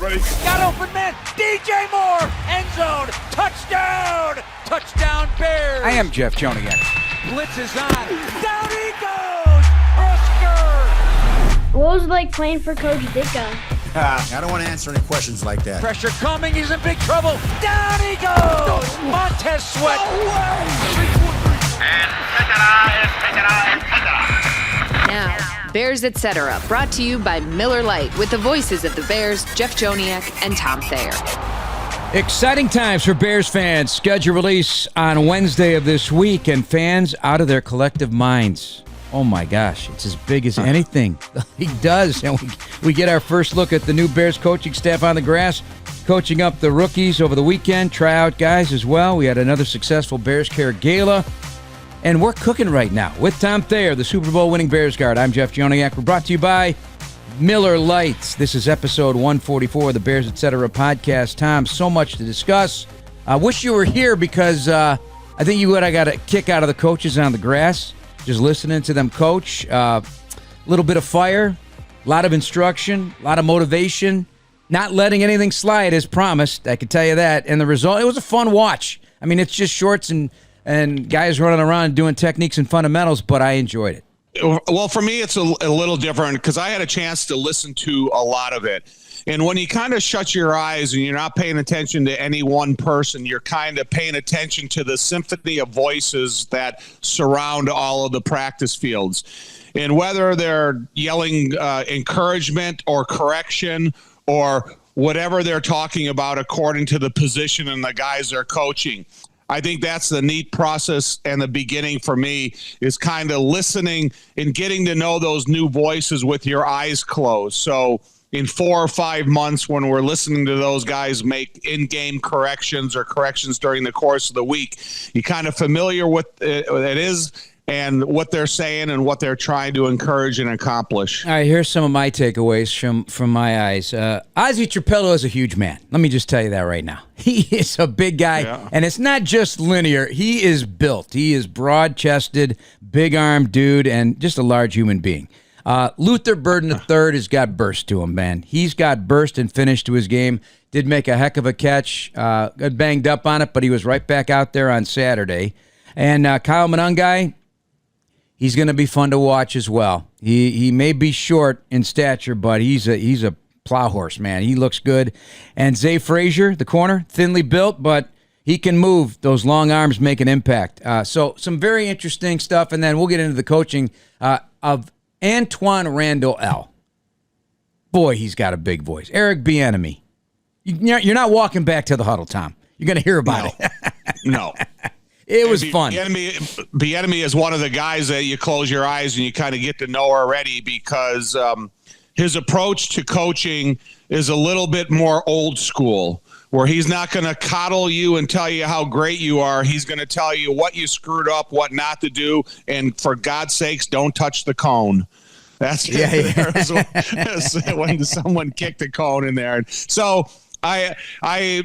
ready? Got open man. DJ Moore. End zone. Touchdown. Touchdown Bears. I am Jeff Joniak. Blitz is on. Down he goes. Brisker. What was it like playing for Coach Ditka? I don't want to answer any questions like that. Pressure coming. He's in big trouble. Down he goes. Montez Sweat. And Now, Bears Etc. brought to you by Miller Lite with the voices of the Bears, Jeff Joniak and Tom Thayer. Exciting times for Bears fans. Schedule release on Wednesday of this week, and fans out of their collective minds. Oh my gosh, it's as big as anything the league does. And we get our first look at the new Bears coaching staff on the grass, coaching up the rookies over the weekend, tryout guys as well. We had another successful Bears Care Gala. And we're cooking right now with Tom Thayer, the Super Bowl winning Bears guard. I'm Jeff Joniak. We're brought to you by Miller Lite. This is episode 144 of the Bears Etc. podcast. Tom, so much to discuss. I wish you were here because I think you would have got a kick out of the coaches on the grass, just listening to them coach. A little bit of fire, a lot of instruction, a lot of motivation, not letting anything slide as promised. I can tell you that. And the result, it was a fun watch. I mean, it's just shorts and guys running around doing techniques and fundamentals, but I enjoyed it. Well, for me, it's a little different because I had a chance to listen to a lot of it. And when you kind of shut your eyes and you're not paying attention to any one person, you're kind of paying attention to the symphony of voices that surround all of the practice fields. And whether they're yelling encouragement or correction or whatever they're talking about according to the position and the guys they're coaching. I think that's the neat process, and the beginning for me is kind of listening and getting to know those new voices with your eyes closed. So in 4 or 5 months, when we're listening to those guys make in-game corrections or corrections during the course of the week, you kind of familiar with it is and what they're saying and what they're trying to encourage and accomplish. All right, here's some of my takeaways from my eyes. Azie Trapillo is a huge man. Let me just tell you that right now. He is a big guy, and it's not just linear. He is built. He is broad-chested, big-armed dude, and just a large human being. Luther Burton III has got burst to him, man. He's got burst and finish to his game. Did make a heck of a catch. Got banged up on it, but he was right back out there on Saturday. And Kyle Manungai, he's going to be fun to watch as well. He may be short in stature, but he's a plow horse, man. He looks good. And Zack Frasier, the corner, thinly built, but he can move. Those long arms make an impact. So some very interesting stuff, and then we'll get into the coaching of Antoine Randall L. Boy, he's got a big voice. Eric Bieniemy. You're not walking back to the huddle, Tom. You're going to hear about it. No. It was fun. Bieniemy is one of the guys that you close your eyes and you kind of get to know already because his approach to coaching is a little bit more old school, where he's not going to coddle you and tell you how great you are. He's going to tell you what you screwed up, what not to do, and for God's sakes, don't touch the cone. That's when someone kicked a cone in there. So I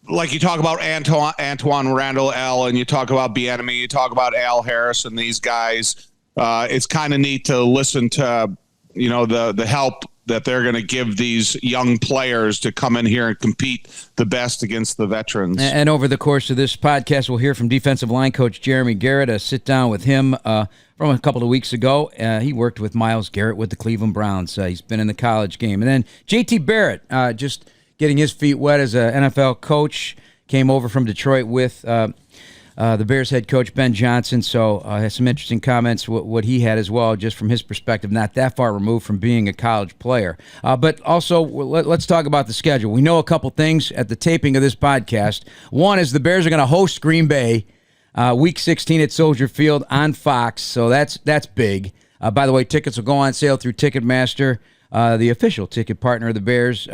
like you talk about Antoine Randall L, and you talk about Bieniemy, you talk about Al Harris and these guys. It's kind of neat to listen to, the help that they're going to give these young players to come in here and compete the best against the veterans. And over the course of this podcast, we'll hear from defensive line coach Jeremy Garrett, a sit-down with him from a couple of weeks ago. He worked with Myles Garrett with the Cleveland Browns. He's been in the college game. And then J.T. Barrett, just getting his feet wet as an NFL coach, came over from Detroit with the Bears head coach Ben Johnson. So has some interesting comments, what he had as well, just from his perspective, not that far removed from being a college player. But also, let's talk about the schedule. We know a couple things at the taping of this podcast. One is the Bears are going to host Green Bay Week 16 at Soldier Field on Fox, so that's big. By the way, tickets will go on sale through Ticketmaster, the official ticket partner of the Bears,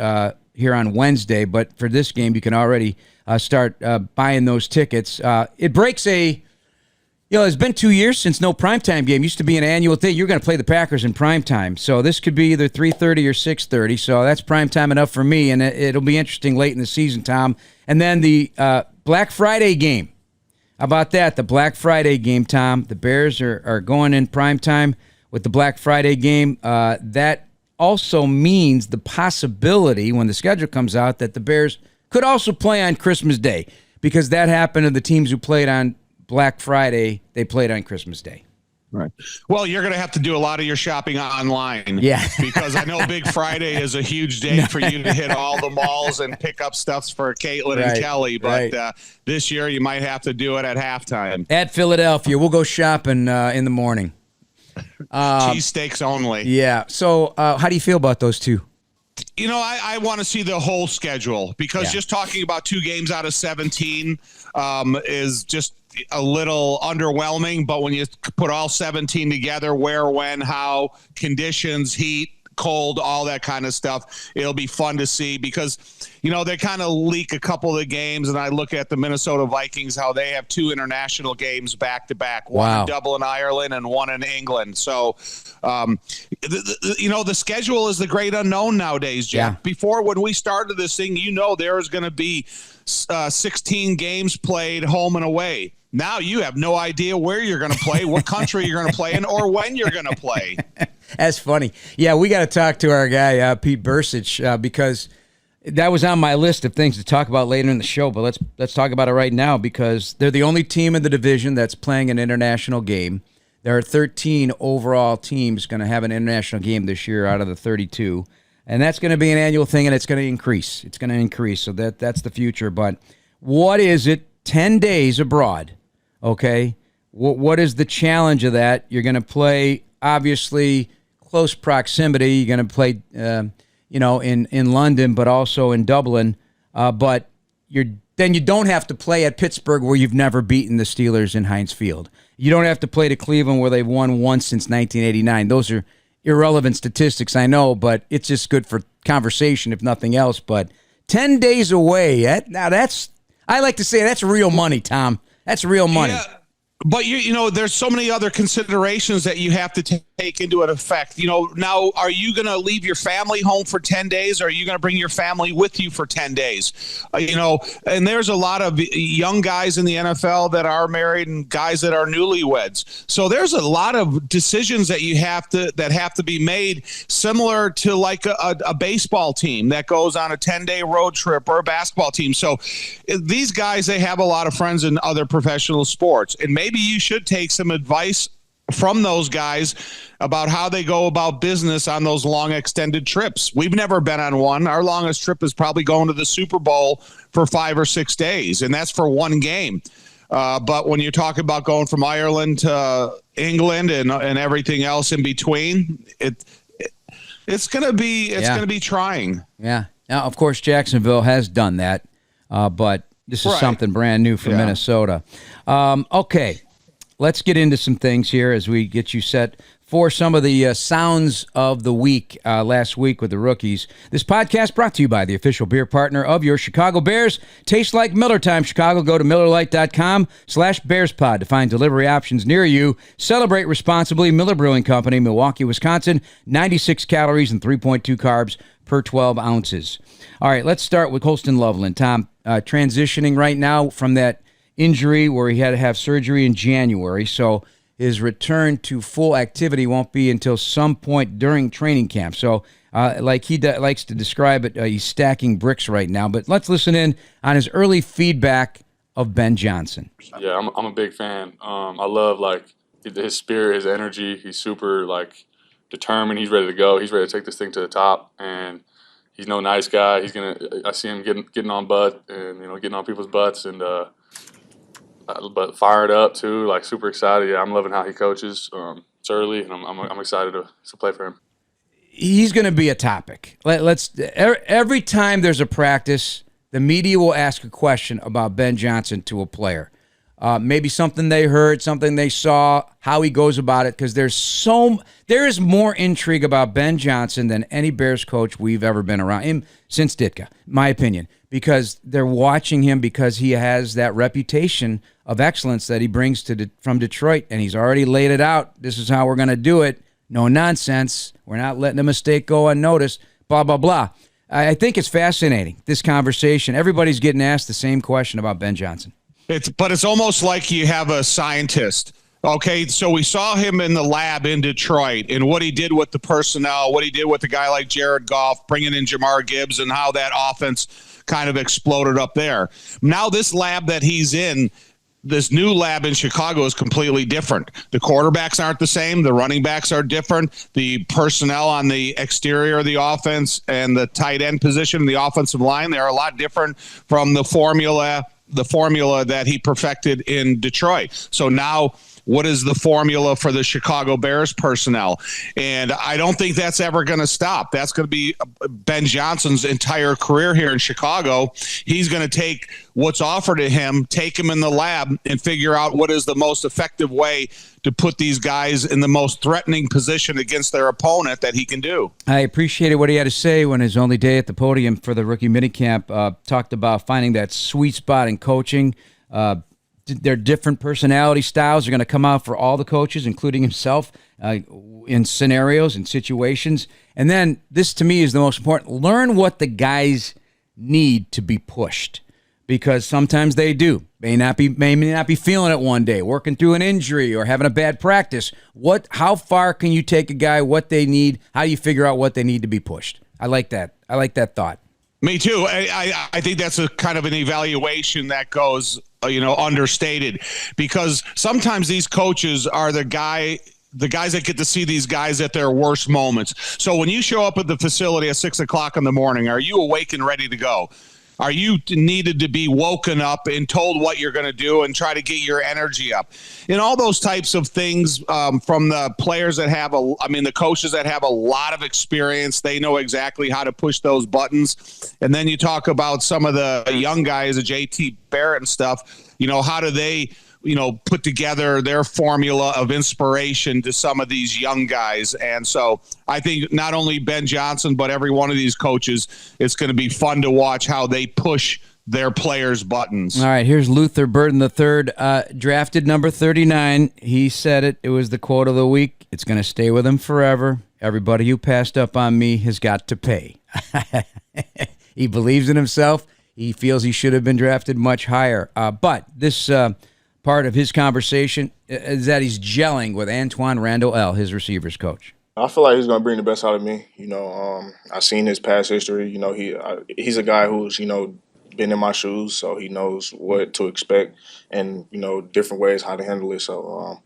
here on Wednesday. But for this game, you can already start buying those tickets. It breaks it's been 2 years since no primetime game. Used to be an annual thing. You're going to play the Packers in primetime. So this could be either 3:30 or 6:30. So that's primetime enough for me, and it'll be interesting late in the season, Tom. And then the Black Friday game. How about that? The Black Friday game, Tom. The Bears are going in primetime with the Black Friday game. That also means the possibility when the schedule comes out that the Bears could also play on Christmas Day, because that happened to the teams who played on Black Friday. They played on Christmas Day. Right. Well, you're going to have to do a lot of your shopping online. Yeah. Because I know Big Friday is a huge day for you to hit all the malls and pick up stuffs for Caitlin and Kelly. But this year you might have to do it at halftime. At Philadelphia. We'll go shopping in the morning. Cheesesteaks only. Yeah. So how do you feel about those two? You know, I want to see the whole schedule, because just talking about 2 games out of 17 is just a little underwhelming. But when you put all 17 together, where, when, how, conditions, heat, cold, all that kind of stuff, it'll be fun to see, because, you know, they kind of leak a couple of the games, and I look at the Minnesota Vikings, how they have 2 international games back to back, one in Dublin, Ireland, and one in England. So, you know, the schedule is the great unknown nowadays, Jeff. Yeah. Before, when we started this thing, you know, there was going to be 16 games played home and away. Now you have no idea where you're going to play, what country you're going to play in, or when you're going to play. That's funny. Yeah, we got to talk to our guy, Pete Bursich, because that was on my list of things to talk about later in the show. But let's talk about it right now, because they're the only team in the division that's playing an international game. There are 13 overall teams going to have an international game this year out of the 32. And that's going to be an annual thing, and it's going to increase. It's going to increase, so that's the future. But what is it, 10 days abroad? Okay, what is the challenge of that? You're going to play, obviously, close proximity. You're going to play, in London, but also in Dublin. But then you don't have to play at Pittsburgh, where you've never beaten the Steelers in Heinz Field. You don't have to play to Cleveland, where they've won once since 1989. Those are irrelevant statistics, I know, but it's just good for conversation, if nothing else. But 10 days away, I like to say that's real money, Tom. That's real money. Yeah, but you know, there's so many other considerations that you have to take into effect. You know, now, are you going to leave your family home for 10 days, or are you going to bring your family with you for 10 days? You know, and there's a lot of young guys in the NFL that are married and guys that are newlyweds. So there's a lot of decisions that have to be made, similar to like a baseball team that goes on a 10-day road trip, or a basketball team. So these guys, they have a lot of friends in other professional sports, and maybe you should take some advice from those guys about how they go about business on those long extended trips. We've never been on one. Our longest trip is probably going to the Super Bowl for 5 or 6 days, and that's for one game. But when you're talking about going from Ireland to England and everything else in between, it's going to be trying. Yeah. Now, of course, Jacksonville has done that, but this is something brand new for Minnesota. Okay, let's get into some things here as we get you set for some of the sounds of the week last week with the rookies. This podcast brought to you by the official beer partner of your Chicago Bears. Taste like Miller Time, Chicago. Go to MillerLite.com/BearsPod to find delivery options near you. Celebrate responsibly. Miller Brewing Company, Milwaukee, Wisconsin. 96 calories and 3.2 carbs per 12 ounces. All right, let's start with Colston Lovelin. Tom, transitioning right now from that injury where he had to have surgery in January, so his return to full activity won't be until some point during training camp. So like he likes to describe it, he's stacking bricks right now. But let's listen in on his early feedback of Ben Johnson. Yeah, I'm a big fan. I love his spirit, his energy. He's super determined. He's ready to go. He's ready to take this thing to the top, and he's no nice guy. I see him getting on butt and getting on people's butts, and but fired up too, super excited. Yeah, I'm loving how he coaches. It's early, and I'm excited to play for him. He's going to be a topic. Every time there's a practice, the media will ask a question about Ben Johnson to a player. Maybe something they heard, something they saw, how he goes about it, because there is more intrigue about Ben Johnson than any Bears coach we've ever been around him since Ditka, my opinion, because they're watching him because he has that reputation of excellence that he brings from Detroit, and he's already laid it out. This is how we're going to do it. No nonsense. We're not letting a mistake go unnoticed, blah, blah, blah. I think it's fascinating, this conversation. Everybody's getting asked the same question about Ben Johnson. But it's almost like you have a scientist Okay, so we saw him in the lab in Detroit and what he did with the personnel, what he did with a guy like Jared Goff, bringing in Jamar Gibbs, and how that offense kind of exploded up there. Now this lab that he's in, this new lab in Chicago, is completely different. The quarterbacks aren't the same. The running backs are different. The personnel on the exterior of the offense and the tight end position in the offensive line, they're a lot different from the formula that he perfected in Detroit. So now, what is the formula for the Chicago Bears personnel? And I don't think that's ever going to stop. That's going to be Ben Johnson's entire career here in Chicago. He's going to take what's offered to him, take him in the lab, and figure out what is the most effective way to put these guys in the most threatening position against their opponent that he can do. I appreciated what he had to say when his only day at the podium for the rookie minicamp talked about finding that sweet spot in coaching. Their different personality styles are going to come out for all the coaches, including himself, in scenarios and situations. And then this, to me, is the most important. Learn what the guys need to be pushed, because sometimes they do. May not be feeling it one day, working through an injury or having a bad practice. How far can you take a guy, what they need? How do you figure out what they need to be pushed? I like that. I like that thought. Me too. I think that's a kind of an evaluation that goes, understated, because sometimes these coaches are the guys that get to see these guys at their worst moments. So when you show up at the facility at 6 o'clock in the morning, are you awake and ready to go? Are you needed to be woken up and told what you're going to do and try to get your energy up? And all those types of things from the players that have the coaches that have a lot of experience, they know exactly how to push those buttons. And then you talk about some of the young guys, the JT Barrett and stuff, how do they put together their formula of inspiration to some of these young guys. And so I think not only Ben Johnson, but every one of these coaches, it's going to be fun to watch how they push their players' buttons. All right, here's Luther Burton III, drafted number 39. He said it. It was the quote of the week. It's going to stay with him forever. Everybody who passed up on me has got to pay. He believes in himself. He feels he should have been drafted much higher. But this part of his conversation is that he's gelling with Antoine Randall L., his receivers coach. I feel like he's going to bring the best out of me. I've seen his past history. He's a guy who's, been in my shoes, so he knows what to expect and, different ways how to handle it. So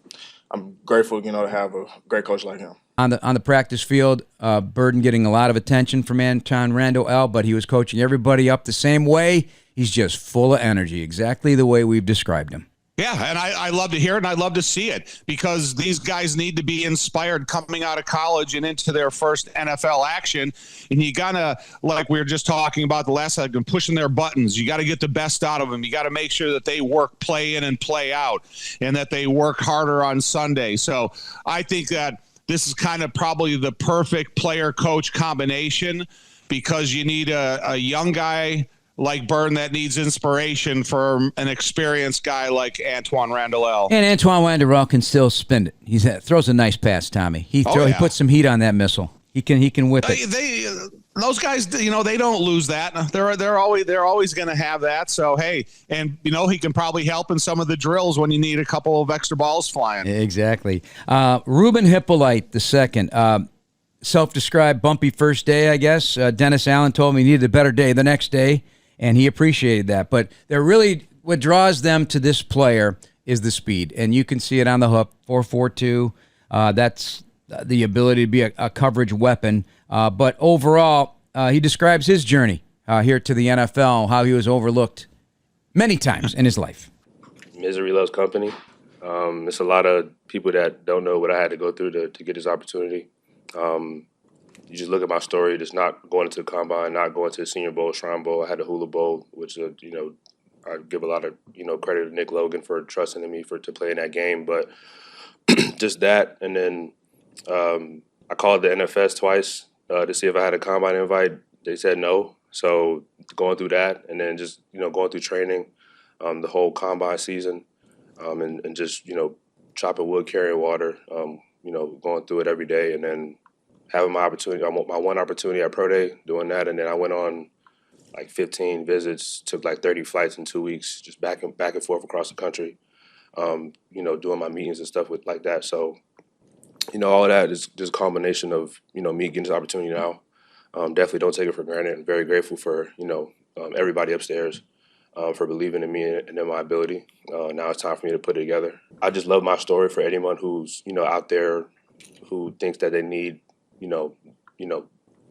I'm grateful, to have a great coach like him. On the practice field, Burton getting a lot of attention from Antoine Randall L., but he was coaching everybody up the same way. He's just full of energy, exactly the way we've described him. Yeah, and I love to hear it, and I love to see it, because these guys need to be inspired coming out of college and into their first NFL action. And you got to, like we were just talking about the last segment, pushing their buttons. You got to get the best out of them. You got to make sure that they work play in and play out, and that they work harder on Sunday. So I think that this is kind of probably the perfect player-coach combination, because you need a young guy like Burton that needs inspiration for an experienced guy like Antoine Randall L. And Antoine Randall L can still spin it. He throws a nice pass, Tommy. He puts some heat on that missile. He can whip it. Those guys, they don't lose that. They're always going to have that. So hey, and he can probably help in some of the drills when you need a couple of extra balls flying. Exactly. Ruben Hippolyte II, self-described bumpy first day, I guess. Dennis Allen told me he needed a better day the next day, and he appreciated that. But what draws them to this player is the speed, and you can see it on the hook, 4.42. That's the ability to be a coverage weapon. But overall, he describes his journey here to the NFL, how he was overlooked many times in his life. Misery loves company. It's a lot of people that don't know what I had to go through to get this opportunity. You just look at my story, just not going into the combine, not going to the Senior Bowl, Shrine Bowl. I had the Hula Bowl, which, I give a lot of, credit to Nick Logan for trusting in me to play in that game. But just that, and then I called the NFS twice to see if I had a combine invite. They said no. So going through that, and then just, going through training, the whole combine season, and just, chopping wood, carrying water, going through it every day, and then having my opportunity, my one opportunity at Pro Day, doing that, and then I went on like 15 visits, took like 30 flights in 2 weeks, just back and forth across the country. doing my meetings and stuff with like that. So, all of that is just a combination of, me getting this opportunity now. Definitely don't take it for granted. I'm very grateful for, everybody upstairs for believing in me and in my ability. Now it's time for me to put it together. I just love my story for anyone who's, out there who thinks that they need,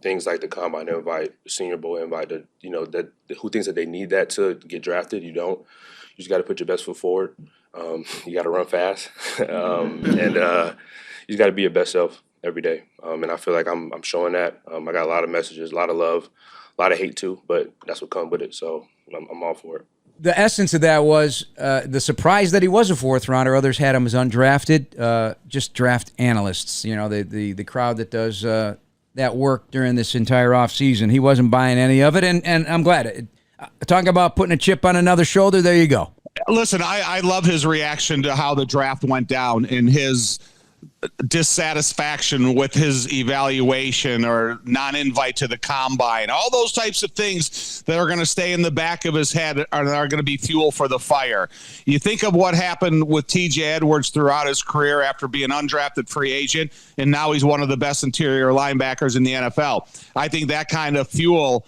things like the combine invite, the Senior Bowl invite, who thinks that they need that to get drafted. You don't. You just got to put your best foot forward. You got to run fast, and you just got to be your best self every day. And I feel like I'm showing that. I got a lot of messages, a lot of love, a lot of hate too, but that's what comes with it. So I'm all for it. The essence of that was the surprise that he was a fourth rounder. Others had him as undrafted, just draft analysts. The crowd that does that work during this entire offseason. He wasn't buying any of it, and I'm glad. Talk about putting a chip on another shoulder. There you go. Listen, I love his reaction to how the draft went down and his dissatisfaction with his evaluation or non-invite to the combine. All those types of things that are going to stay in the back of his head are going to be fuel for the fire. You think of what happened with TJ Edwards throughout his career after being undrafted free agent, and now he's one of the best interior linebackers in the NFL. I think that kind of fuel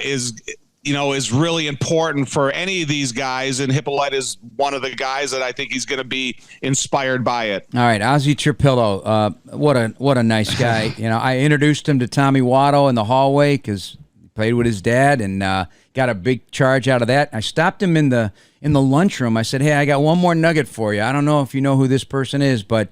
is really important for any of these guys, and Hippolyte is one of the guys that I think he's going to be inspired by it. All right, Azie Trapillo, what a nice guy. I introduced him to Tommy Waddle in the hallway because he played with his dad and got a big charge out of that. I stopped him in the lunchroom. I said, hey, I got one more nugget for you. I don't know if you know who this person is, but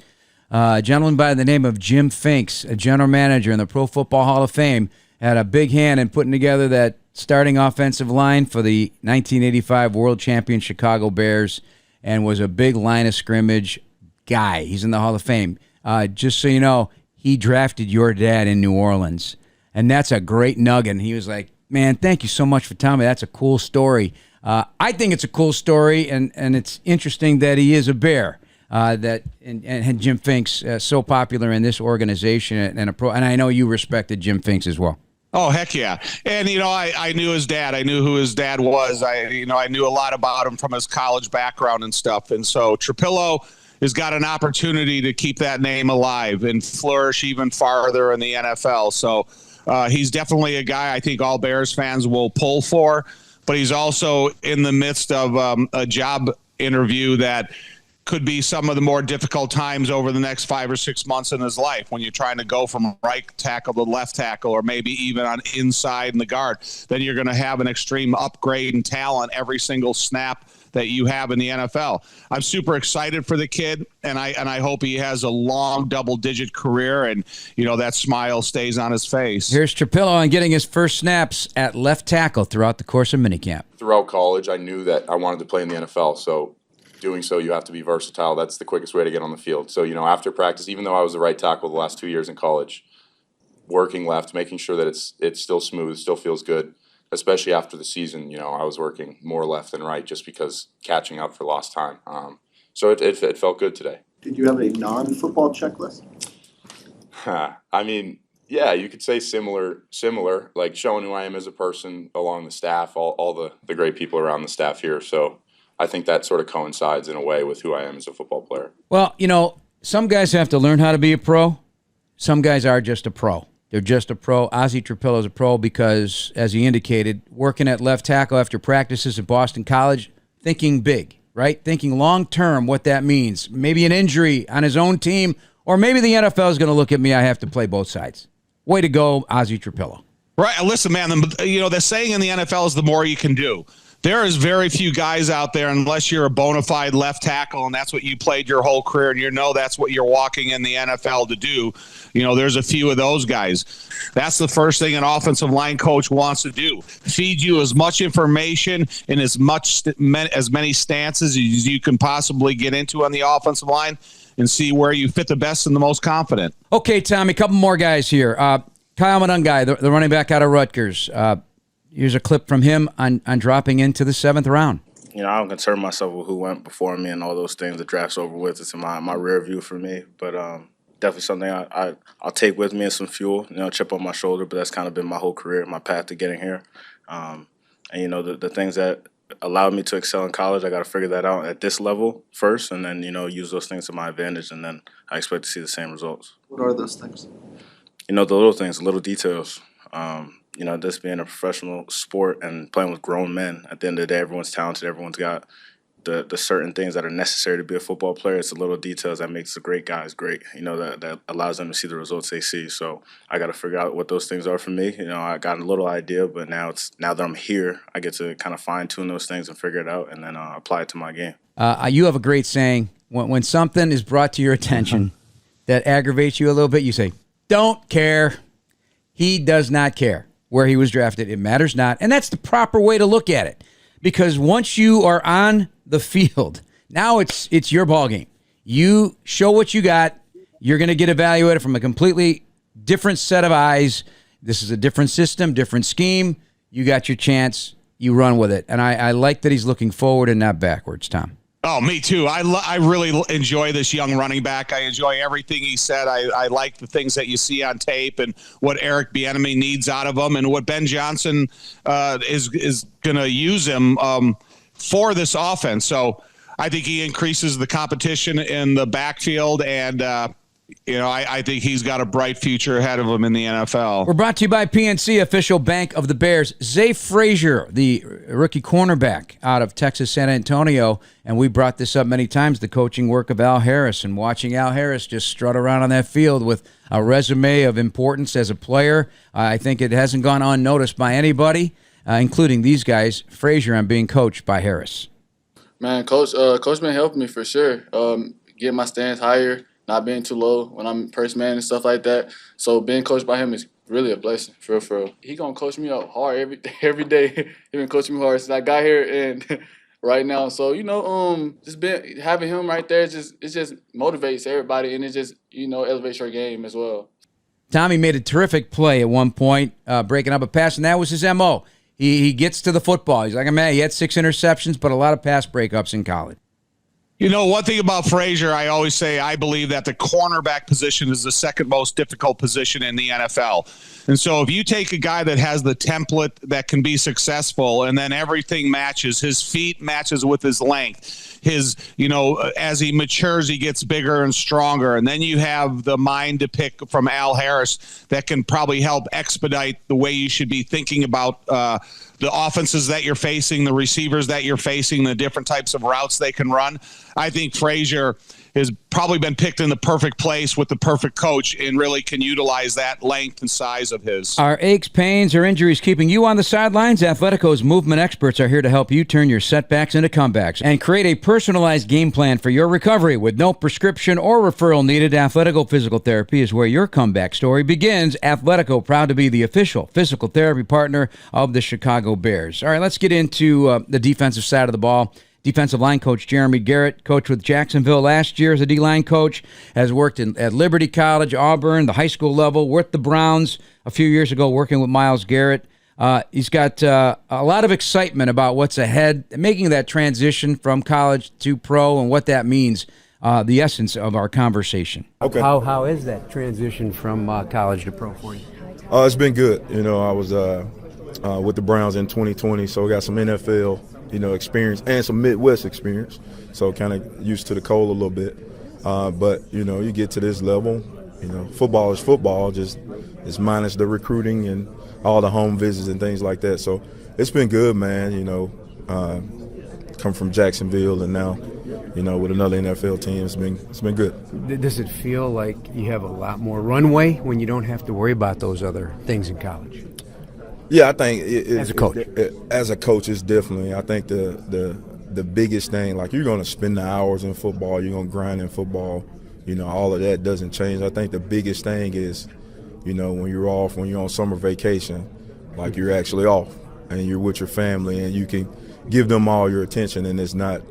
a gentleman by the name of Jim Finks, a general manager in the Pro Football Hall of Fame, had a big hand in putting together that starting offensive line for the 1985 World Champion Chicago Bears and was a big line of scrimmage guy. He's in the Hall of Fame. Just so you know, he drafted your dad in New Orleans, and that's a great nugget. And he was like, man, thank you so much for telling me. That's a cool story. I think it's a cool story, and it's interesting that he is a Bear. And Jim Finks so popular in this organization and I know you respected Jim Finks as well. Oh, heck yeah. And, I knew his dad. I knew who his dad was. I knew a lot about him from his college background and stuff. And so Trapillo has got an opportunity to keep that name alive and flourish even farther in the NFL. So he's definitely a guy I think all Bears fans will pull for, but he's also in the midst of a job interview that could be some of the more difficult times over the next 5 or 6 months in his life when you're trying to go from right tackle to left tackle or maybe even on inside in the guard. Then you're going to have an extreme upgrade in talent every single snap that you have in the NFL. I'm super excited for the kid, and I hope he has a long double-digit career and, that smile stays on his face. Here's Trapillo on getting his first snaps at left tackle throughout the course of minicamp. Throughout college, I knew that I wanted to play in the NFL, so doing so, you have to be versatile. That's the quickest way to get on the field. So, after practice, even though I was the right tackle the last 2 years in college, working left, making sure that it's still smooth, still feels good, especially after the season, I was working more left than right just because catching up for lost time. So it felt good today. Did you have a non-football checklist? I mean, yeah, you could say similar, like showing who I am as a person along the staff, all the great people around the staff here. So I think that sort of coincides in a way with who I am as a football player. Well, some guys have to learn how to be a pro. Some guys are just a pro. They're just a pro. Azie Trapillo is a pro because, as he indicated, working at left tackle after practices at Boston College, thinking big, right? Thinking long-term what that means. Maybe an injury on his own team, or maybe the NFL is going to look at me, I have to play both sides. Way to go, Azie Trapillo. Right. Listen, man, the saying in the NFL is the more you can do. There is very few guys out there, unless you're a bona fide left tackle and that's what you played your whole career and that's what you're walking in the NFL to do. There's a few of those guys. That's the first thing an offensive line coach wants to do. Feed you as much information and as many stances as you can possibly get into on the offensive line and see where you fit the best and the most confident. Okay, Tommy, a couple more guys here. Kyle Manungai, the running back out of Rutgers. Here's a clip from him on dropping into the 7th round. I don't concern myself with who went before me and all those things. The draft's over with. It's in my rear view for me. But definitely something I'll take with me as some fuel, chip on my shoulder. But that's kind of been my whole career, my path to getting here. And, the things that allowed me to excel in college. I got to figure that out at this level first, and then, use those things to my advantage, and then I expect to see the same results. What are those things? The little things, little details. This being a professional sport and playing with grown men, at the end of the day, everyone's talented. Everyone's got the certain things that are necessary to be a football player. It's the little details that makes the great guys great, that allows them to see the results they see. So I got to figure out what those things are for me. I got a little idea, but now that I'm here, I get to kind of fine-tune those things and figure it out and then apply it to my game. You have a great saying. When something is brought to your attention that aggravates you a little bit, you say, don't care. He does not care where he was drafted. It matters not. And that's the proper way to look at it. Because once you are on the field, now it's your ball game. You show what you got. You're going to get evaluated from a completely different set of eyes. This is a different system, different scheme. You got your chance. You run with it. And I like that he's looking forward and not backwards, Tom. Oh, me too. I really enjoy this young running back. I enjoy everything he said. I like the things that you see on tape and what Eric Bieniemy needs out of him and what Ben Johnson is going to use him for this offense. So I think he increases the competition in the backfield, and I think he's got a bright future ahead of him in the NFL. We're brought to you by PNC, official bank of the Bears. Zack Frasier, the rookie cornerback out of Texas, San Antonio, and we brought this up many times, the coaching work of Al Harris, and watching Al Harris just strut around on that field with a resume of importance as a player. I think it hasn't gone unnoticed by anybody, including these guys. Frasier, I'm being coached by Harris. Man, Coach been helping me for sure. Getting my stance higher, not being too low when I'm first man and stuff like that. So being coached by him is really a blessing, for real. He gonna coach me up hard every day. He been coaching me hard since I got here and right now. So just having him right there, it just motivates everybody, and it just elevates your game as well. Tommy made a terrific play at one point, breaking up a pass, and that was his MO. He gets to the football. He's like, man, he had 6 interceptions, but a lot of pass breakups in college. One thing about Frasier, I always say I believe that the cornerback position is the second most difficult position in the NFL. And so if you take a guy that has the template that can be successful and then everything matches, his feet matches with his length, as he matures, he gets bigger and stronger. And then you have the mind to pick from Al Harris that can probably help expedite the way you should be thinking about the offenses that you're facing, the receivers that you're facing, the different types of routes they can run. I think Frasier has probably been picked in the perfect place with the perfect coach and really can utilize that length and size of his. Are aches, pains, or injuries keeping you on the sidelines? Athletico's movement experts are here to help you turn your setbacks into comebacks and create a personalized game plan for your recovery. With no prescription or referral needed, Athletico Physical Therapy is where your comeback story begins. Athletico, proud to be the official physical therapy partner of the Chicago Bears. All right, let's get into the defensive side of the ball. Defensive line coach Jeremy Garrett, coached with Jacksonville last year as a D-line coach, has worked at Liberty College, Auburn, the high school level, worked the Browns a few years ago working with Myles Garrett. He's got a lot of excitement about what's ahead, making that transition from college to pro and what that means, the essence of our conversation. Okay. How is that transition from college to pro for you? It's been good. I was with the Browns in 2020, so we got some NFL experience and some Midwest experience, so kind of used to the cold a little bit. But you get to this level, football is football, just it's minus the recruiting and all the home visits and things like that. So it's been good, man. Come from Jacksonville and now, with another NFL team, it's been good. Does it feel like you have a lot more runway when you don't have to worry about those other things in college? Yeah, I think as a coach, it's definitely. I think the biggest thing, like you're going to spend the hours in football, you're going to grind in football. All of that doesn't change. I think the biggest thing is, when you're off, when you're on summer vacation, like you're actually off and you're with your family and you can give them all your attention, and it's not,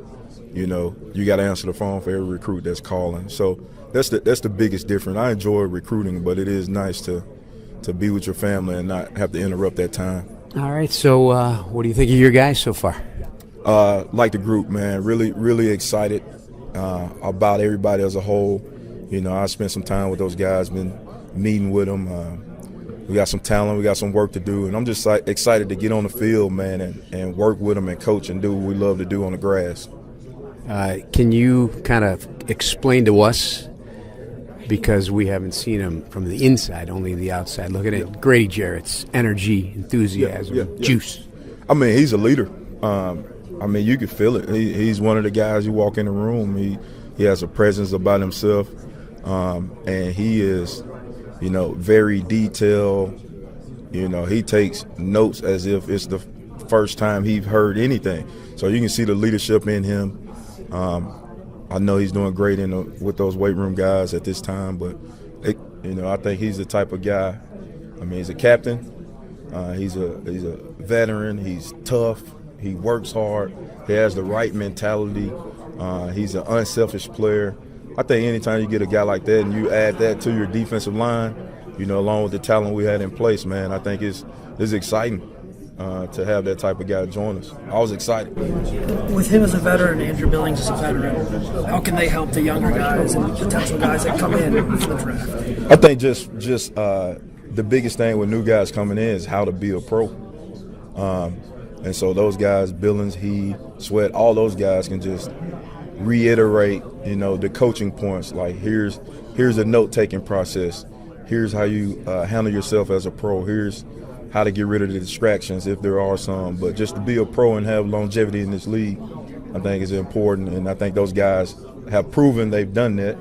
you got to answer the phone for every recruit that's calling. So that's the biggest difference. I enjoy recruiting, but it is nice to be with your family and not have to interrupt that time. All right, so what do you think of your guys so far? Like the group, man. Really, really excited about everybody as a whole. I spent some time with those guys, been meeting with them. We got some talent. We got some work to do. And I'm just excited to get on the field, man, and work with them and coach and do what we love to do on the grass. Can you kind of explain to us, because we haven't seen him from the inside, only the outside, looking at Grady Jarrett's energy, enthusiasm, juice? I mean, he's a leader. I mean, you can feel it. He's one of the guys you walk in the room. He has a presence about himself, and he is, very detailed. He takes notes as if it's the first time he's heard anything. So you can see the leadership in him. I know he's doing great with those weight room guys at this time, but I think he's the type of guy. I mean, he's a captain. He's a veteran. He's tough. He works hard. He has the right mentality. He's an unselfish player. I think anytime you get a guy like that and you add that to your defensive line, along with the talent we had in place, man, I think it's exciting to have that type of guy join us. I was excited. With him as a veteran, Andrew Billings as a veteran, how can they help the younger guys and potential guys that come in for the draft? I think just the biggest thing with new guys coming in is how to be a pro. And so those guys, Billings, Sweat, all those guys can just reiterate, the coaching points. Like here's a note-taking process. Here's how you handle yourself as a pro. Here's how to get rid of the distractions if there are some. But just to be a pro and have longevity in this league, I think is important. And I think those guys have proven they've done that,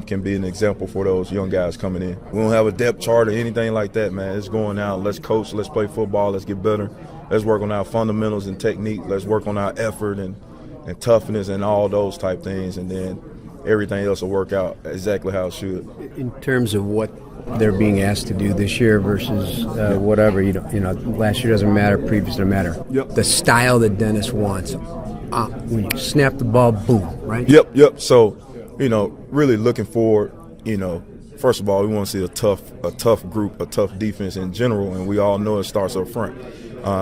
can be an example for those young guys coming in. We don't have a depth chart or anything like that, man. It's going out. Let's coach. Let's play football. Let's get better. Let's work on our fundamentals and technique. Let's work on our effort and toughness and all those type things. And then everything else will work out exactly how it should. In terms of what they're being asked to do this year versus whatever, last year doesn't matter, previous doesn't matter. Yep. The style that Dennis wants, when you snap the ball, boom, right? Yep. So, really looking forward, first of all, we want to see a tough group, a tough defense in general, and we all know it starts up front.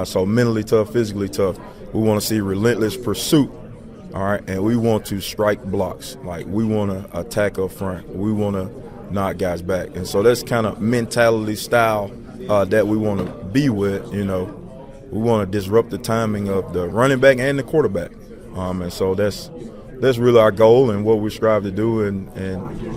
So mentally tough, physically tough. We want to see relentless pursuit, all right, and we want to strike blocks. Like we want to attack up front. We want to knock guys back. And so that's kind of mentality style that we want to be with, We want to disrupt the timing of the running back and the quarterback. And so that's really our goal and what we strive to do and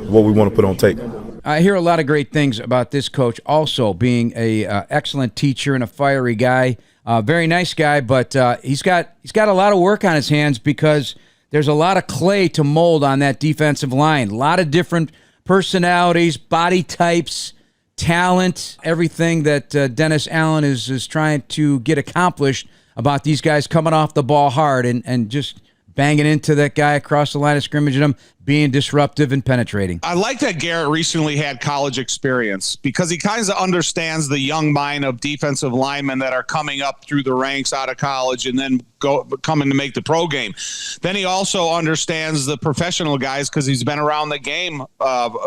what we want to put on tape. I hear a lot of great things about this coach also being a excellent teacher and a fiery guy. Very nice guy, but he's got a lot of work on his hands because there's a lot of clay to mold on that defensive line. A lot of different personalities, body types, talent, everything that Dennis Allen is trying to get accomplished about these guys coming off the ball hard and just banging into that guy across the line of scrimmage and him being disruptive and penetrating. I like that Garrett recently had college experience because he kind of understands the young mind of defensive linemen that are coming up through the ranks out of college and then coming to make the pro game. Then he also understands the professional guys because he's been around the game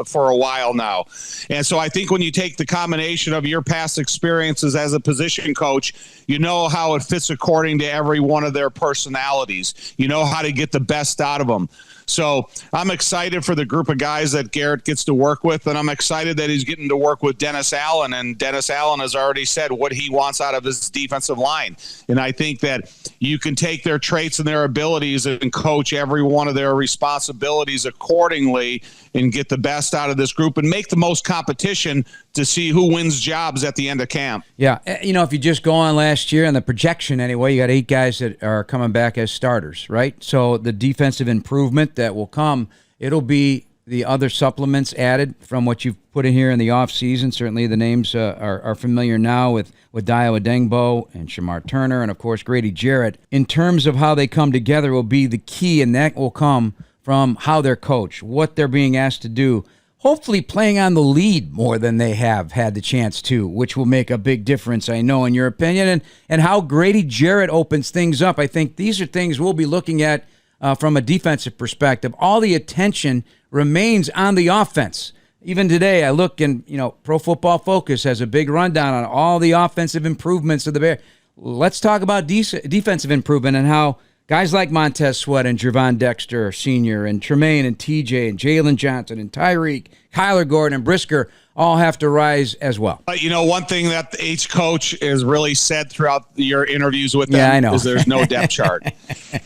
for a while now. And so I think when you take the combination of your past experiences as a position coach, you know how it fits according to every one of their personalities. You know how to get the best out of them. So I'm excited for the group of guys that Garrett gets to work with, and I'm excited that he's getting to work with Dennis Allen, and Dennis Allen has already said what he wants out of his defensive line. And I think that you can take their traits and their abilities and coach every one of their responsibilities accordingly and get the best out of this group and make the most competition to see who wins jobs at the end of camp. Yeah, if you just go on last year and the projection anyway, you got 8 guys that are coming back as starters, right? So the defensive improvement that will come, it'll be the other supplements added from what you've put in here in the offseason. Certainly the names are familiar now with Dio Adengbo and Shamar Turner and, of course, Grady Jarrett. In terms of how they come together will be the key, and that will come from how they're coached, what they're being asked to do, hopefully playing on the lead more than they have had the chance to, which will make a big difference, I know, in your opinion, and how Grady Jarrett opens things up. I think these are things we'll be looking at from a defensive perspective. All the attention remains on the offense. Even today, I look and, Pro Football Focus has a big rundown on all the offensive improvements of the Bears. Let's talk about defensive improvement and how Guys like Montez Sweat and Jervon Dexter Sr. and Tremaine and TJ and Jalen Johnson and Tyreek, Kyler Gordon and Brisker all have to rise as well. But one thing that each coach has really said throughout your interviews with them is there's no depth chart.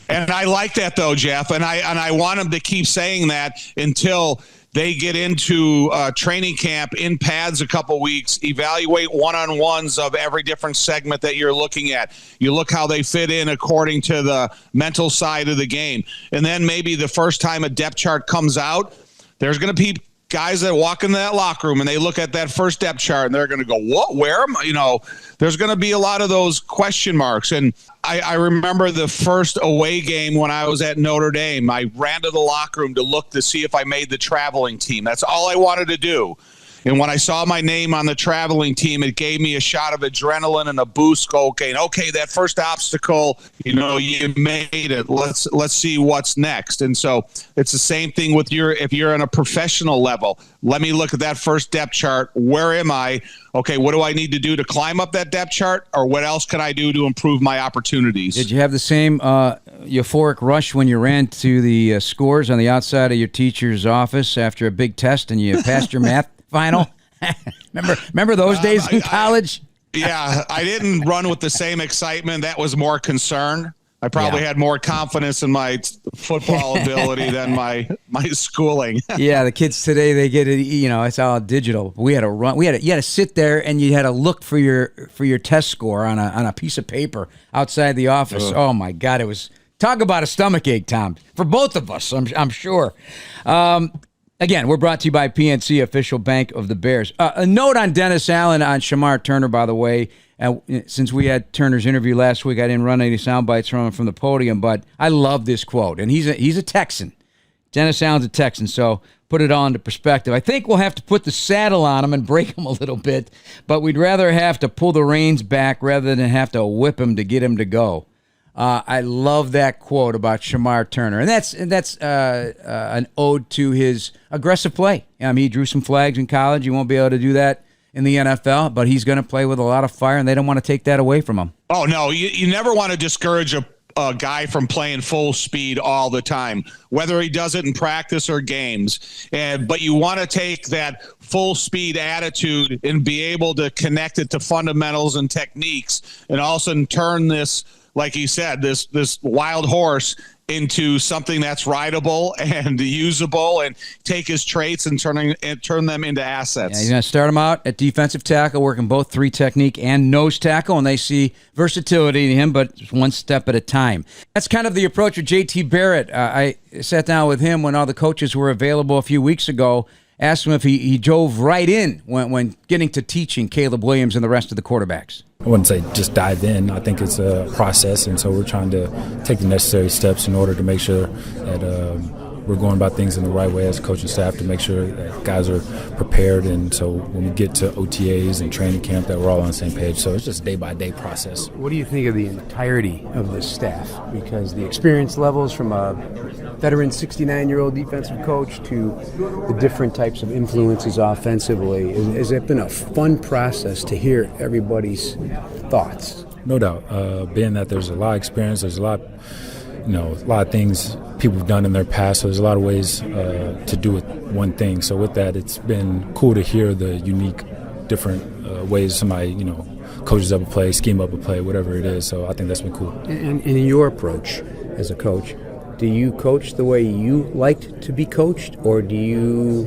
And I like that though, Jeff. And I want them to keep saying that until they get into training camp in pads a couple weeks, evaluate one-on-ones of every different segment that you're looking at. You look how they fit in according to the mental side of the game. And then maybe the first time a depth chart comes out, there's going to be guys that walk into that locker room and they look at that first depth chart and they're going to go, what, where am I? There's going to be a lot of those question marks. And I remember the first away game when I was at Notre Dame, I ran to the locker room to look to see if I made the traveling team. That's all I wanted to do. And when I saw my name on the traveling team, it gave me a shot of adrenaline and a boost. Okay, that first obstacle, you made it. Let's see what's next. And so it's the same thing with if you're on a professional level. Let me look at that first depth chart. Where am I? Okay, what do I need to do to climb up that depth chart? Or what else can I do to improve my opportunities? Did you have the same euphoric rush when you ran to the scores on the outside of your teacher's office after a big test and you passed your math final? Remember those days in college? I didn't run with the same excitement. That was more concern. I probably had more confidence in my football ability than my schooling. Yeah, the kids today, they get it. It's all digital. We had to run. You had to sit there and you had to look for your test score on a piece of paper outside the office. Ugh. Oh my God, it was talk about a stomach ache, Tom, for both of us. I'm sure. Again, we're brought to you by PNC, official bank of the Bears. A note on Dennis Allen on Shamar Turner, by the way. Since we had Turner's interview last week, I didn't run any sound bites from him from the podium, but I love this quote. And he's a Texan. Dennis Allen's a Texan, so put it all into perspective. I think we'll have to put the saddle on him and break him a little bit, but we'd rather have to pull the reins back rather than have to whip him to get him to go. I love that quote about Shamar Turner, and that's an ode to his aggressive play. He drew some flags in college. He won't be able to do that in the NFL, but he's going to play with a lot of fire, and they don't want to take that away from him. Oh, no, you never want to discourage a guy from playing full speed all the time, whether he does it in practice or games. But you want to take that full speed attitude and be able to connect it to fundamentals and techniques, and also turn this, like he said, this wild horse into something that's rideable and usable, and take his traits and turn them into assets. Yeah, he's going to start him out at defensive tackle, working both 3 technique and nose tackle, and they see versatility in him, but just one step at a time. That's kind of the approach of JT Barrett. I sat down with him when all the coaches were available a few weeks ago, asked him if he dove right in when getting to teaching Caleb Williams and the rest of the quarterbacks. I wouldn't say just dive in. I think it's a process, and so we're trying to take the necessary steps in order to make sure that we're going about things in the right way as a coaching staff to make sure that guys are prepared, and so when we get to OTAs and training camp that we're all on the same page. So it's just a day-by-day process. What do you think of the entirety of the staff? Because the experience levels from a veteran 69-year-old defensive coach to the different types of influences offensively, has it been a fun process to hear everybody's thoughts? No doubt. Being that there's a lot of experience, there's a lot of things people have done in their past, so there's a lot of ways to do it one thing. So with that, it's been cool to hear the unique, different ways somebody, coaches up a play, scheme up a play, whatever it is. So I think that's been cool. And in your approach as a coach, do you coach the way you liked to be coached, or do you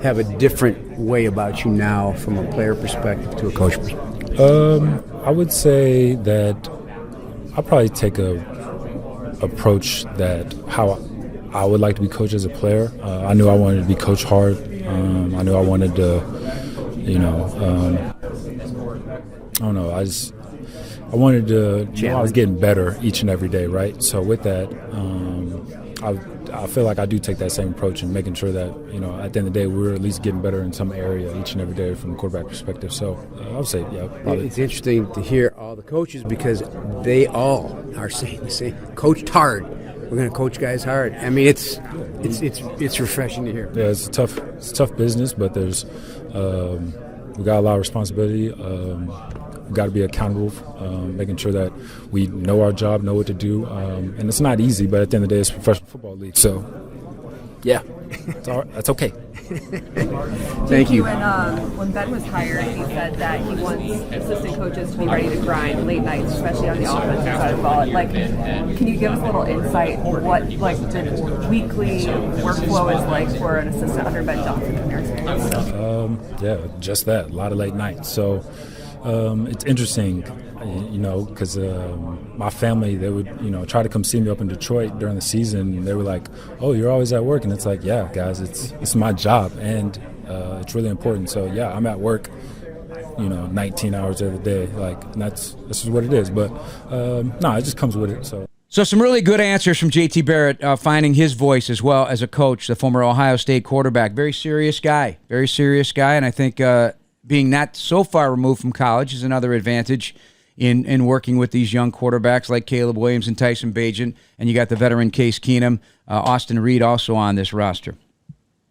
have a different way about you now from a player perspective to a coach perspective? I would say that I'll probably take a approach that how I would like to be coached as a player. I knew I wanted to be coached hard. I knew I wanted to, I wanted to, I was getting better each and every day, right? So with that, I feel like I do take that same approach and making sure that, at the end of the day, we're at least getting better in some area each and every day from a quarterback perspective. So I would say, yeah, probably. It's interesting to hear all the coaches because they all are saying the same. Coached hard. We're going to coach guys hard. I mean, it's refreshing to hear. Yeah, it's a tough business, but there's we got a lot of responsibility. we got to be accountable, making sure that we know our job, know what to do. And it's not easy, but at the end of the day, it's a professional football league. So, yeah, that's okay. Thank you. When Ben was hired, he said that he wants assistant coaches to be ready to grind late nights, especially on the offensive side of the ball. Like, can you give us a little insight what like the weekly workflow is like for an assistant under Ben Johnson in your experience? Yeah, just that. A lot of late nights. So it's interesting, because my family, they would, try to come see me up in Detroit during the season. They were like, "Oh, you're always at work," and it's like, "Yeah, guys, it's my job, and it's really important." So yeah, I'm at work, 19 hours of the day. Like, this is what it is. But no, it just comes with it. So some really good answers from JT Barrett, finding his voice as well as a coach, the former Ohio State quarterback. Very serious guy, and I think being not so far removed from college is another advantage in working with these young quarterbacks like Caleb Williams and Tyson Bagent, and you got the veteran Case Keenum, Austin Reed also on this roster.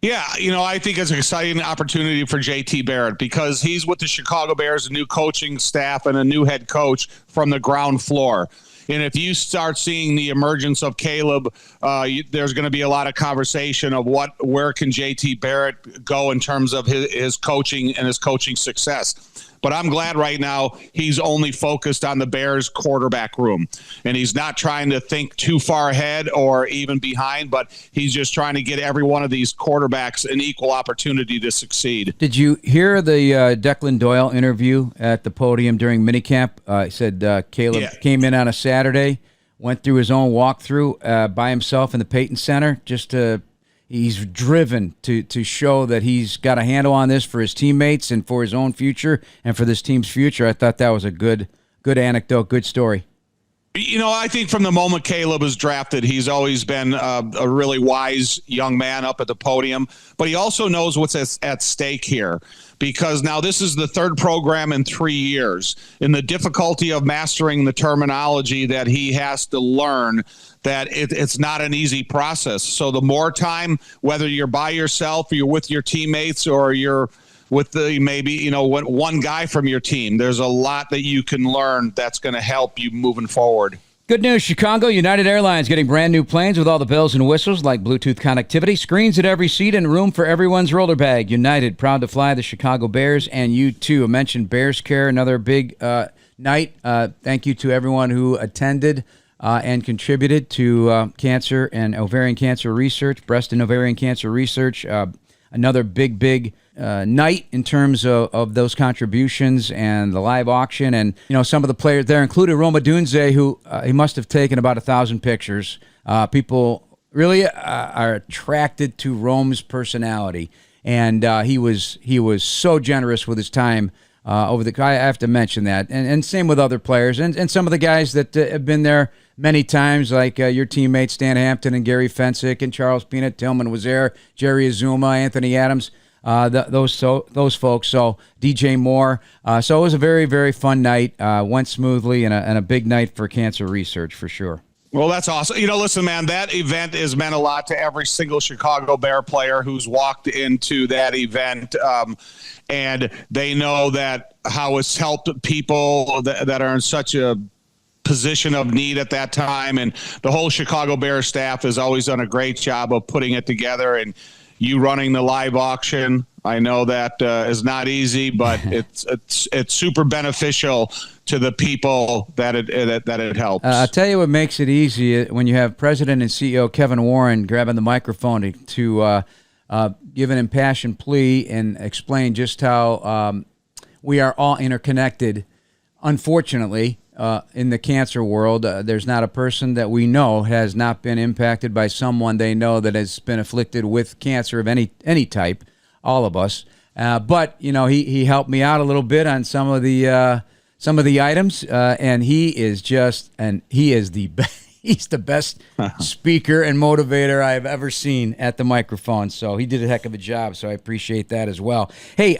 Yeah, I think it's an exciting opportunity for JT Barrett because he's with the Chicago Bears, a new coaching staff and a new head coach from the ground floor. And if you start seeing the emergence of Caleb, there's going to be a lot of conversation of where can JT Barrett go in terms of his coaching and his coaching success. But I'm glad right now he's only focused on the Bears quarterback room. And he's not trying to think too far ahead or even behind, but he's just trying to get every one of these quarterbacks an equal opportunity to succeed. Did you hear the Declan Doyle interview at the podium during minicamp? He said Caleb came in on a Saturday, went through his own walkthrough by himself in the Peyton Center just to he's driven to show that he's got a handle on this for his teammates and for his own future and for this team's future. I thought that was a good anecdote, good story. I think from the moment Caleb was drafted, he's always been a really wise young man up at the podium, but he also knows what's at stake here because now this is the third program in 3 years. And the difficulty of mastering the terminology that he has to learn, that it's not an easy process. So the more time, whether you're by yourself, or you're with your teammates, or you're with one guy from your team, there's a lot that you can learn that's going to help you moving forward. Good news, Chicago. United Airlines getting brand new planes with all the bells and whistles like Bluetooth connectivity, screens at every seat, and room for everyone's roller bag. United, proud to fly the Chicago Bears, and you too. I mentioned Bears Care, another big night. Thank you to everyone who attended and contributed to cancer and ovarian cancer research, breast and ovarian cancer research. Another big night in terms of those contributions and the live auction. And, some of the players there included Roma Dunze, who he must have taken about 1,000 pictures. People really are attracted to Rome's personality. And he was so generous with his time over the. I have to mention that. And same with other players. And some of the guys that have been there many times, like your teammates Stan Hampton and Gary Fensick and Charles Peanut, Tillman was there, Jerry Azuma, Anthony Adams, those folks. So DJ Moore. So it was a very, very fun night. Went smoothly and a big night for cancer research for sure. Well, that's awesome. Listen, man, that event has meant a lot to every single Chicago Bear player who's walked into that event. And they know that how it's helped people that are in such a position of need at that time. And the whole Chicago Bears staff has always done a great job of putting it together. And you running the live auction, I know that is not easy, but it's super beneficial to the people that it helps. I'll tell you what makes it easy when you have President and CEO Kevin Warren grabbing the microphone to give an impassioned plea and explain just how we are all interconnected. Unfortunately, in the cancer world, there's not a person that we know has not been impacted by someone they know that has been afflicted with cancer of any type. All of us, but he helped me out a little bit on some of the items, and he is the best. He's the best speaker and motivator I've ever seen at the microphone. So he did a heck of a job. So I appreciate that as well. Hey,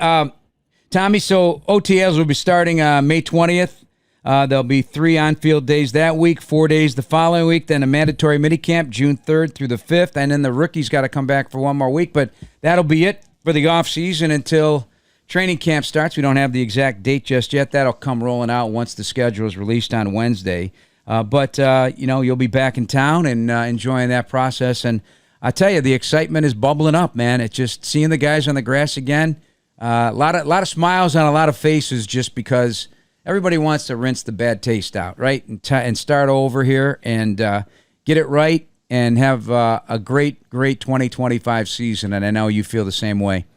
Tommy. So OTAs will be starting May 20th. There'll be 3 on-field days that week, 4 days the following week, then a mandatory minicamp June 3rd through the 5th, and then the rookies got to come back for one more week. But that'll be it for the off season until training camp starts. We don't have the exact date just yet. That'll come rolling out once the schedule is released on Wednesday. But you'll be back in town and enjoying that process. And I tell you, the excitement is bubbling up, man. It's just seeing the guys on the grass again. A lot of smiles on a lot of faces just because everybody wants to rinse the bad taste out, right? And start over here and get it right and have a great 2025 season. And I know you feel the same way.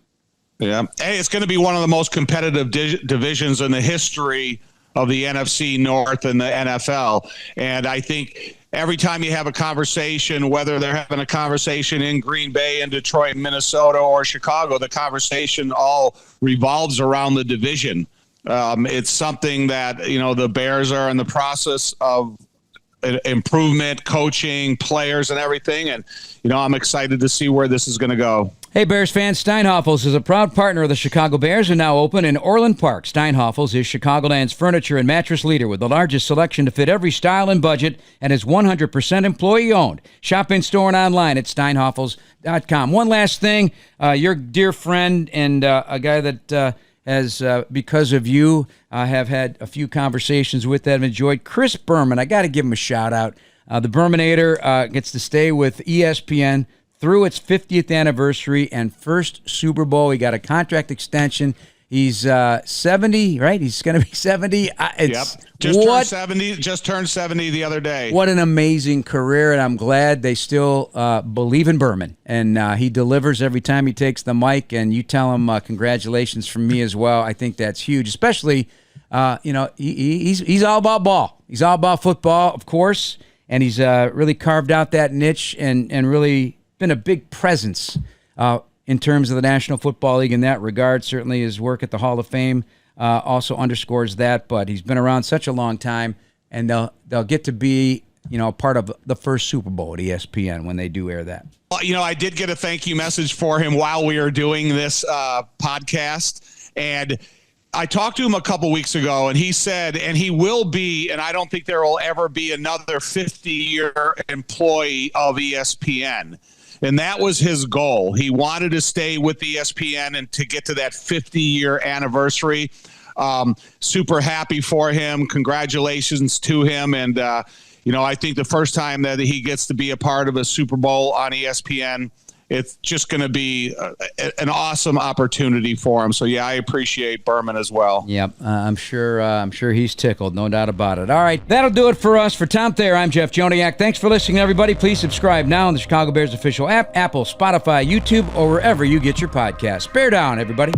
Yeah. Hey, it's going to be one of the most competitive divisions in the history of the NFC North and the NFL. And I think every time you have a conversation, whether they're having a conversation in Green Bay and Detroit, Minnesota, or Chicago, the conversation all revolves around the division. It's something that, the Bears are in the process of improvement, coaching, players, and everything. And, I'm excited to see where this is going to go. Hey, Bears fans, Steinhafels is a proud partner of the Chicago Bears and now open in Orland Park. Steinhafels is Chicagoland's furniture and mattress leader with the largest selection to fit every style and budget and is 100% employee-owned. Shop in-store and online at steinhafels.com. One last thing, your dear friend and a guy that has, because of you, have had a few conversations with that have enjoyed, Chris Berman. I got to give him a shout-out. The Berminator gets to stay with ESPN through its 50th anniversary and first Super Bowl. He got a contract extension. He's 70, right? He's going to be 70. Just turned 70 the other day. What an amazing career, and I'm glad they still believe in Berman. And he delivers every time he takes the mic, and you tell him congratulations from me as well. I think that's huge, especially, he's all about ball. He's all about football, of course, and he's really carved out that niche and really been a big presence in terms of the National Football League in that regard. Certainly his work at the Hall of Fame also underscores that, but he's been around such a long time, and they'll get to be, a part of the first Super Bowl at ESPN when they do air that. Well, I did get a thank you message for him while we were doing this podcast, and I talked to him a couple weeks ago, and he said, and he will be, and I don't think there will ever be another 50-year employee of ESPN. And that was his goal. He wanted to stay with ESPN and to get to that 50-year anniversary. Super happy for him. Congratulations to him. And, I think the first time that he gets to be a part of a Super Bowl on ESPN, it's just going to be an awesome opportunity for him. So, I appreciate Berman as well. Yep, I'm sure he's tickled, no doubt about it. All right, that'll do it for us. For Tom Thayer, I'm Jeff Joniak. Thanks for listening, everybody. Please subscribe now on the Chicago Bears official app, Apple, Spotify, YouTube, or wherever you get your podcasts. Bear down, everybody.